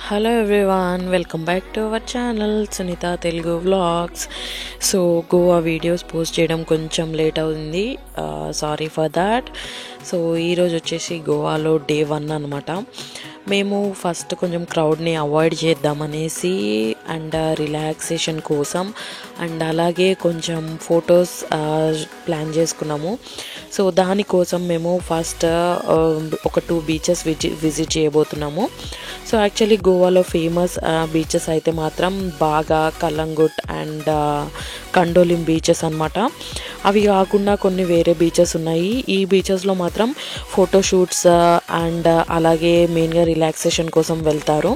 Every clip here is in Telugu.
Hello everyone, welcome back to our channel Sunitha Telugu vlogs. So Goa videos post చేయడం కొంచెం లేట్ అవుతుంది, సారీ ఫర్ దాట్. సో ఈరోజు వచ్చేసి గోవాలో డే 1 అనమాట. మేము ఫస్ట్ కొంచెం క్రౌడ్ని అవాయిడ్ చేద్దామనేసి అండ్ రిలాక్సేషన్ కోసం అండ్ అలాగే కొంచెం ఫొటోస్ ప్లాన్ చేసుకున్నాము. సో దానికోసం మేము ఫస్ట్ ఒక 2 బీచెస్ విజిట్ చేయబోతున్నాము. సో యాక్చువల్లీ గోవాలో ఫేమస్ బీచెస్ అయితే మాత్రం బాగా కలంగుట్ అండ్ కండోలిం బీచెస్ అనమాట. అవి కాకుండా కొన్ని వేరే బీచెస్ ఉన్నాయి. ఈ బీచెస్లో మాత్రం ఫోటోషూట్స్ అండ్ అలాగే మెయిన్గా రిలాక్సేషన్ కోసం వెళ్తారు.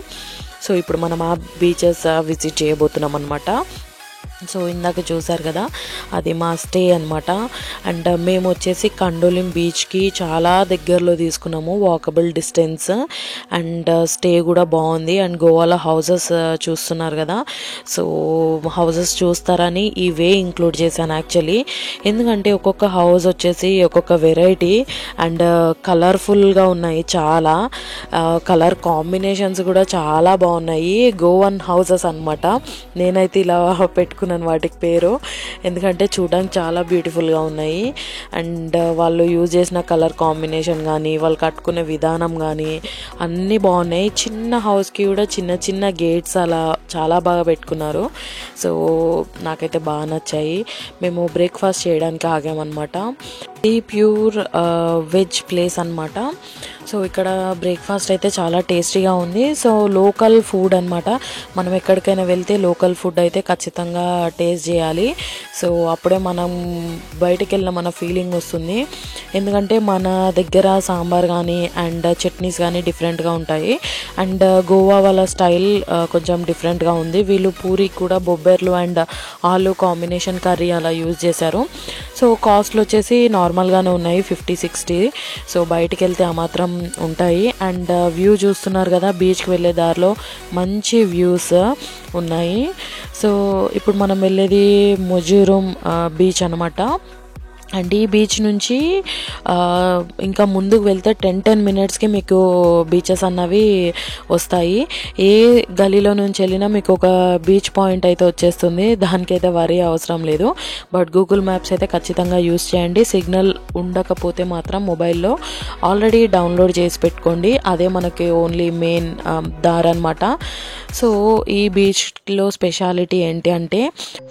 సో ఇప్పుడు మనం ఆ బీచెస్ విజిట్ చేయబోతున్నాం అనమాట. సో ఇందాక చూసారు కదా, అది మా స్టే అనమాట. అండ్ మేము వచ్చేసి కండోలిం బీచ్కి చాలా దగ్గరలో తీసుకున్నాము, వాకబుల్ డిస్టెన్స్. అండ్ స్టే కూడా బాగుంది. అండ్ గోవాలో హౌసెస్ చూస్తున్నారు కదా, సో హౌసెస్ చూస్తారని ఈ వే ఇంక్లూడ్ చేశాను యాక్చువల్లీ. ఎందుకంటే ఒక్కొక్క హౌస్ వచ్చేసి ఒక్కొక్క వెరైటీ అండ్ కలర్ఫుల్గా ఉన్నాయి. చాలా కలర్ కాంబినేషన్స్ కూడా చాలా బాగున్నాయి. గోవన్ హౌసెస్ అనమాట. నేనైతే ఇలా పెట్టుకున్నాను వాటికి పేరు, ఎందుకంటే చూడడానికి చాలా బ్యూటిఫుల్గా ఉన్నాయి. అండ్ వాళ్ళు యూజ్ చేసిన కలర్ కాంబినేషన్ కానీ వాళ్ళు కట్టుకునే విధానం కానీ అన్నీ బాగున్నాయి. చిన్న హౌస్కి కూడా చిన్న చిన్న గేట్స్ అలా చాలా బాగా పెట్టుకున్నారు. సో నాకైతే బాగా నచ్చాయి. మేము బ్రేక్ఫాస్ట్ చేయడానికి ఆగామన్నమాట. ఇది ప్యూర్ వెజ్ ప్లేస్ అనమాట. సో ఇక్కడ బ్రేక్ఫాస్ట్ అయితే చాలా టేస్టీగా ఉంది. సో లోకల్ ఫుడ్ అనమాట. మనం ఎక్కడికైనా వెళ్తే లోకల్ ఫుడ్ అయితే ఖచ్చితంగా టేస్ట్ చేయాలి. సో అప్పుడే మనం బయటికి వెళ్ళిన మన ఫీలింగ్ వస్తుంది. ఎందుకంటే మన దగ్గర సాంబార్ కానీ అండ్ చట్నీస్ కానీ డిఫరెంట్గా ఉంటాయి. అండ్ గోవా వాళ్ళ స్టైల్ కొంచెం డిఫరెంట్గా ఉంది. వీళ్ళు పూరికి కూడా బొబ్బెర్లు అండ్ ఆలు కాంబినేషన్ కర్రీ అలా యూజ్ చేశారు. సో కాస్ట్లు వచ్చేసి నార్మల్గానే ఉన్నాయి, 50-60. సో బయటికి వెళ్తే ఆ మాత్రం ఉంటాయి. అండ్ వ్యూ చూస్తున్నారు కదా, బీచ్కి వెళ్ళే దారిలో మంచి వ్యూస్ ఉన్నాయి. సో ఇప్పుడు మనం వెళ్ళేది ముజురుం బీచ్ అనమాట. అండ్ ఈ బీచ్ నుంచి ఇంకా ముందుకు వెళ్తే 10 మినిట్స్కి మీకు బీచెస్ అన్నవి వస్తాయి. ఏ గలీలో నుంచి వెళ్ళినా మీకు ఒక బీచ్ పాయింట్ అయితే వచ్చేస్తుంది. దానికైతే వరీ అవసరం లేదు. బట్ గూగుల్ మ్యాప్స్ అయితే ఖచ్చితంగా యూస్ చేయండి. సిగ్నల్ ఉండకపోతే మాత్రం మొబైల్లో ఆల్రెడీ డౌన్లోడ్ చేసి పెట్టుకోండి. అదే మనకి ఓన్లీ మెయిన్ దారి అనమాట. సో ఈ బీచ్లో స్పెషాలిటీ ఏంటి అంటే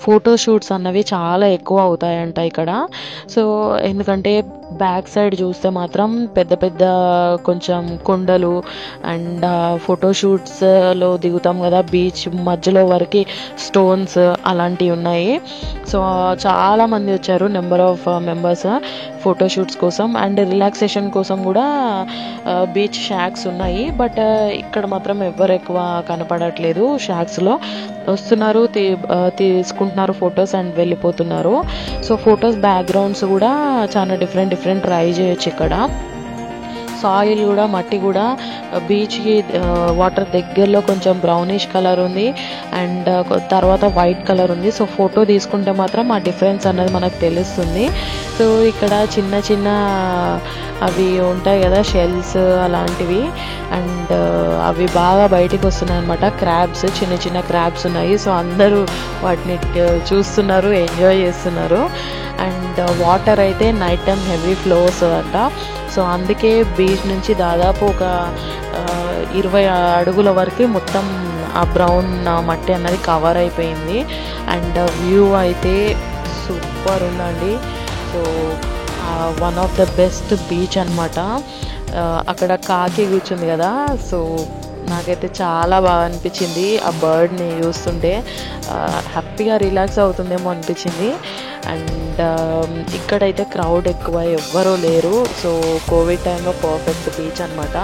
ఫోటోషూట్స్ అన్నవి చాలా ఎక్కువ అవుతాయంట ఇక్కడ. సో ఎందుకంటే బ్యాక్ సైడ్ చూస్తే మాత్రం పెద్ద పెద్ద కొంచెం కొండలు అండ్ ఫోటోషూట్స్లో దిగుతాం కదా, బీచ్ మధ్యలో వరకు స్టోన్స్ అలాంటివి ఉన్నాయి. సో చాలామంది వచ్చారు, నెంబర్ ఆఫ్ మెంబర్స్ ఫోటోషూట్స్ కోసం అండ్ రిలాక్సేషన్ కోసం కూడా బీచ్ షాక్స్ ఉన్నాయి. బట్ ఇక్కడ మాత్రం ఎవరు ఎక్కువ కనపడట్లేదు. షాక్స్లో వస్తున్నారు, తీసుకుంటున్నారు ఫొటోస్ అండ్ వెళ్ళిపోతున్నారు. సో ఫొటోస్ బ్యాక్గ్రౌండ్స్ కూడా చాలా డిఫరెంట్ ట్రై చేయొచ్చు ఇక్కడ. సాయిల్ కూడా, మట్టి కూడా బీచ్కి వాటర్ దగ్గరలో కొంచెం బ్రౌనిష్ కలర్ ఉంది అండ్ తర్వాత వైట్ కలర్ ఉంది. సో ఫోటో తీసుకుంటే మాత్రం ఆ డిఫరెన్స్ అన్నది మనకు తెలుస్తుంది. సో ఇక్కడ చిన్న చిన్న అవి ఉంటాయి కదా, షెల్స్ అలాంటివి, అండ్ అవి బాగా బయటికి వస్తున్నాయి అనమాట. క్రాబ్స్, చిన్న చిన్న క్రాబ్స్ ఉన్నాయి. సో అందరూ వాటిని చూస్తున్నారు, ఎంజాయ్ చేస్తున్నారు. అండ్ వాటర్ అయితే నైట్ టైం హెవీ ఫ్లోస్ అంట. సో అందుకే బీచ్ నుంచి దాదాపు ఒక 20 అడుగుల వరకు మొత్తం ఆ బ్రౌన్ మట్టి అన్నది కవర్ అయిపోయింది. అండ్ వ్యూ అయితే సూపర్ ఉందండి. So one of the best beach అనమాట. అక్కడ కాకి కూర్చుంది కదా, సో నాకైతే చాలా బాగా అనిపించింది. ఆ బర్డ్ని చూస్తుంటే హ్యాపీగా రిలాక్స్ అవుతుందేమో అనిపించింది. అండ్ ఇక్కడైతే క్రౌడ్ ఎక్కువ ఎవ్వరూ లేరు. సో కోవిడ్ టైంలో పర్ఫెక్ట్ బీచ్ అనమాట.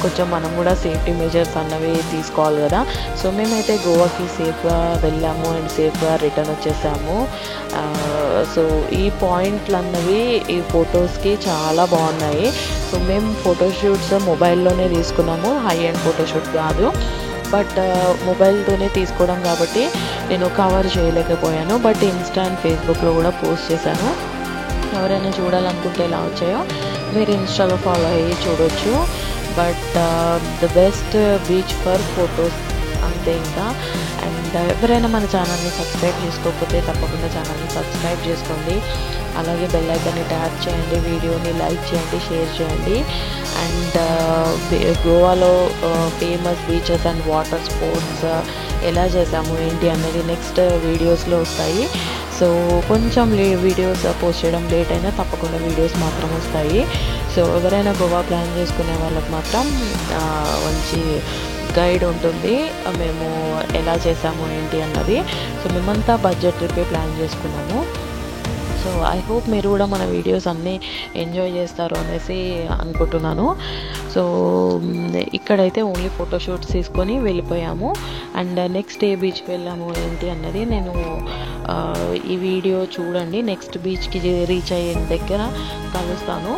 కొంచెం మనం కూడా సేఫ్టీ మెజర్స్ అన్నవి తీసుకోవాలి కదా. సో మేమైతే గోవాకి సేఫ్గా వెళ్ళాము అండ్ సేఫ్గా రిటర్న్ వచ్చేసాము. సో ఈ పాయింట్లు అన్నవి ఈ ఫొటోస్కి చాలా బాగున్నాయి. సో మేము ఫోటోషూట్స్ మొబైల్లోనే తీసుకున్నాము, హై ఎండ్ ఫోటోషూట్ కాదు. బట్ మొబైల్తోనే తీసుకోవడం కాబట్టి నేను కవర్ చేయలేకపోయాను. బట్ ఇన్స్టా అండ్ ఫేస్బుక్లో కూడా పోస్ట్ చేశాను. ఎవరైనా చూడాలనుకుంటే ఎలా వచ్చాయో మీరు ఇన్స్టాలో ఫాలో అయ్యి చూడొచ్చు. But the best beach for photos అంతే ఇంకా. అండ్ ఎవరైనా మన ఛానల్ని సబ్స్క్రైబ్ చేసుకోకపోతే తప్పకుండా ఛానల్ని సబ్స్క్రైబ్ చేసుకోండి. అలాగే బెల్ ఐకాన్ని ట్యాప్ చేయండి, వీడియోని లైక్ చేయండి, షేర్ చేయండి. అండ్ గోవాలో famous beaches and water sports ఎలా చేసాము ఏంటి అనేది నెక్స్ట్ వీడియోస్లో వస్తాయి. సో కొంచెం వీడియోస్ పోస్ట్ చేయడం లేట్ అయినా తప్పకుండా వీడియోస్ మాత్రం వస్తాయి. సో ఎవరైనా గోవా ప్లాన్ చేసుకునే వాళ్ళకి మాత్రం మంచి గైడ్ ఉంటుంది, మేము ఎలా చేసాము ఏంటి అన్నది. సో మేమంతా బడ్జెట్ ట్రిప్పే ప్లాన్ చేసుకున్నాము. సో ఐ హోప్ మీరు కూడా మన వీడియోస్ అన్నీ ఎంజాయ్ చేస్తారు అనేసి అనుకుంటున్నాను. సో ఇక్కడైతే ఓన్లీ ఫోటోషూట్స్ తీసుకొని వెళ్ళిపోయాము. అండ్ నెక్స్ట్ ఏ బీచ్కి వెళ్ళాము ఏంటి అన్నది నేను ఈ వీడియో చూడండి. నెక్స్ట్ బీచ్కి రీచ్ అయ్యే దగ్గర కలుస్తాను.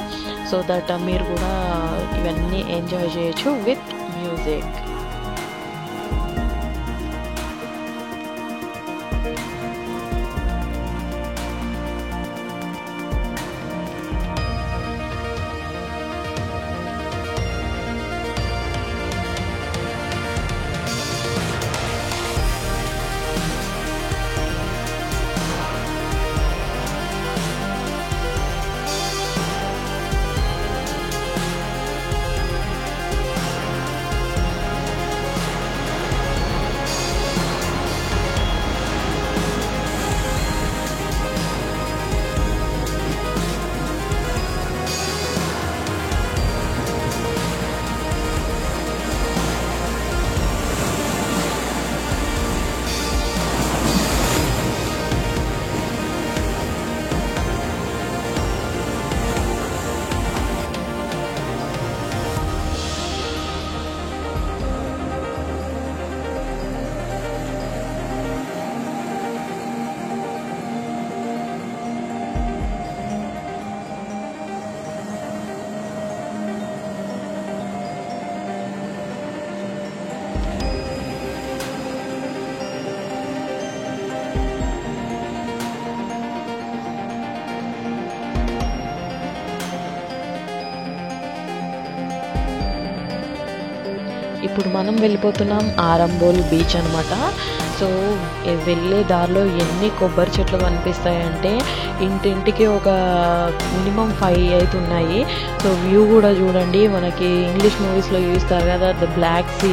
సో దట్ మీరు కూడా ఇవన్నీ ఎంజాయ్ చేయొచ్చు విత్ మ్యూజిక్. ఇప్పుడు మనం వెళ్ళిపోతున్నాం ఆరంబోల్ బీచ్ అనమాట. సో వెళ్ళే దారిలో ఎన్ని కొబ్బరి చెట్లు కనిపిస్తాయంటే ఇంటింటికి ఒక మినిమం 5 అయితే ఉన్నాయి. సో వ్యూ కూడా చూడండి, మనకి ఇంగ్లీష్ మూవీస్లో చూస్తారు కదా ద బ్లాక్ సీ,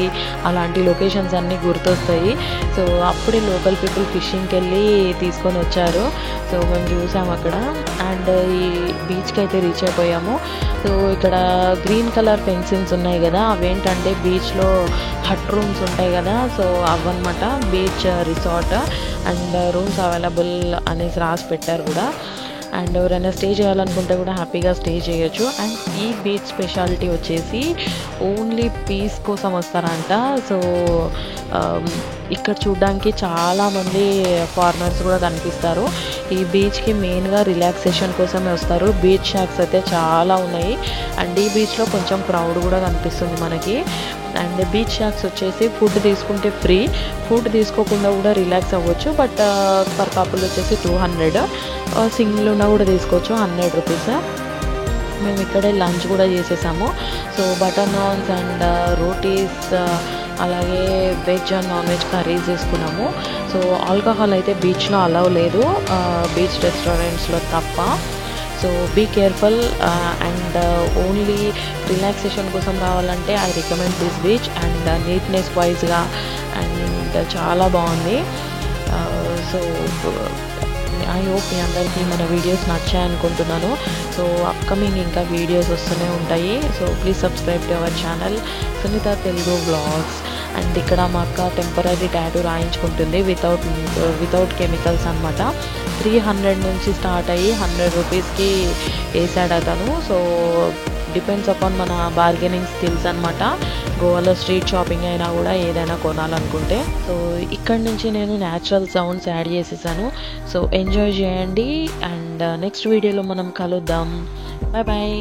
అలాంటి లొకేషన్స్ అన్నీ గుర్తొస్తాయి. సో అప్పుడే లోకల్ పీపుల్ ఫిషింగ్కి వెళ్ళి తీసుకొని వచ్చారు. సో మేము చూసాము అక్కడ. అండ్ ఈ బీచ్కి అయితే రీచ్ అయిపోయాము. సో ఇక్కడ గ్రీన్ కలర్ ఫెన్సింగ్స్ ఉన్నాయి కదా, అవేంటంటే బీచ్లో హట్ రూమ్స్ ఉంటాయి కదా, సో అవన్నమాట beach resort. And rooms available అనేసి రాసి పెట్టారు కూడా. అండ్ ఎవరైనా స్టే చేయాలనుకుంటే కూడా హ్యాపీగా స్టే చేయొచ్చు. అండ్ ఈ బీచ్ స్పెషాలిటీ వచ్చేసి ఓన్లీ పీస్ కోసం వస్తారంట. సో ఇక్కడ చూడడానికి చాలామంది ఫారినర్స్ కూడా కనిపిస్తారు. ఈ బీచ్కి మెయిన్గా రిలాక్సేషన్ కోసమే వస్తారు. బీచ్ షాక్స్ అయితే చాలా ఉన్నాయి. అండ్ ఈ బీచ్లో కొంచెం క్రౌడ్ కూడా కనిపిస్తుంది మనకి. అండ్ బీచ్ షాక్స్ వచ్చేసి ఫుడ్ తీసుకుంటే ఫ్రీ, ఫుడ్ తీసుకోకుండా కూడా రిలాక్స్ అవ్వచ్చు. బట్ పర్ కపుల్ వచ్చేసి 200, సింగిల్ ఉన్నా కూడా తీసుకోవచ్చు 100 రూపీస్. మేము ఇక్కడే లంచ్ కూడా చేసేసాము. So butter naans and rotis, అలాగే veg and non veg curries తీసుకున్నాము. సో ఆల్కహాల్ అయితే బీచ్లో అలౌ లేదు, బీచ్ రెస్టారెంట్స్లో తప్ప. So be careful. And only relaxation కోసం రావాలంటే I recommend this beach. And neatness వైజ్గా అండ్ చాలా బాగుంది. సో ఐ హోప్ మీ అందరికీ మన వీడియోస్ నచ్చాయి అనుకుంటున్నాను. సో అప్కమింగ్ ఇంకా వీడియోస్ వస్తూనే ఉంటాయి. So please subscribe to our channel Sunitha Telugu vlogs. And ఇక్కడ మా అక్క టెంపరీ టాటూ రాయించుకుంటుంది వితౌట్ కెమికల్స్ అనమాట. 300 నుంచి స్టార్ట్ అయ్యి 100 రూపీస్కి వేసాడు అతను. సో డిపెండ్స్ అపాన్ మన బార్గెనింగ్ స్కిల్స్ అనమాట. గోవాలో స్ట్రీట్ షాపింగ్ అయినా కూడా ఏదైనా కొనాలనుకుంటే. సో ఇక్కడ నుంచి నేను న్యాచురల్ సౌండ్స్ యాడ్ చేసేసాను. సో ఎంజాయ్ చేయండి. అండ్ నెక్స్ట్ వీడియోలో మనం కలుద్దాం. Bye bye.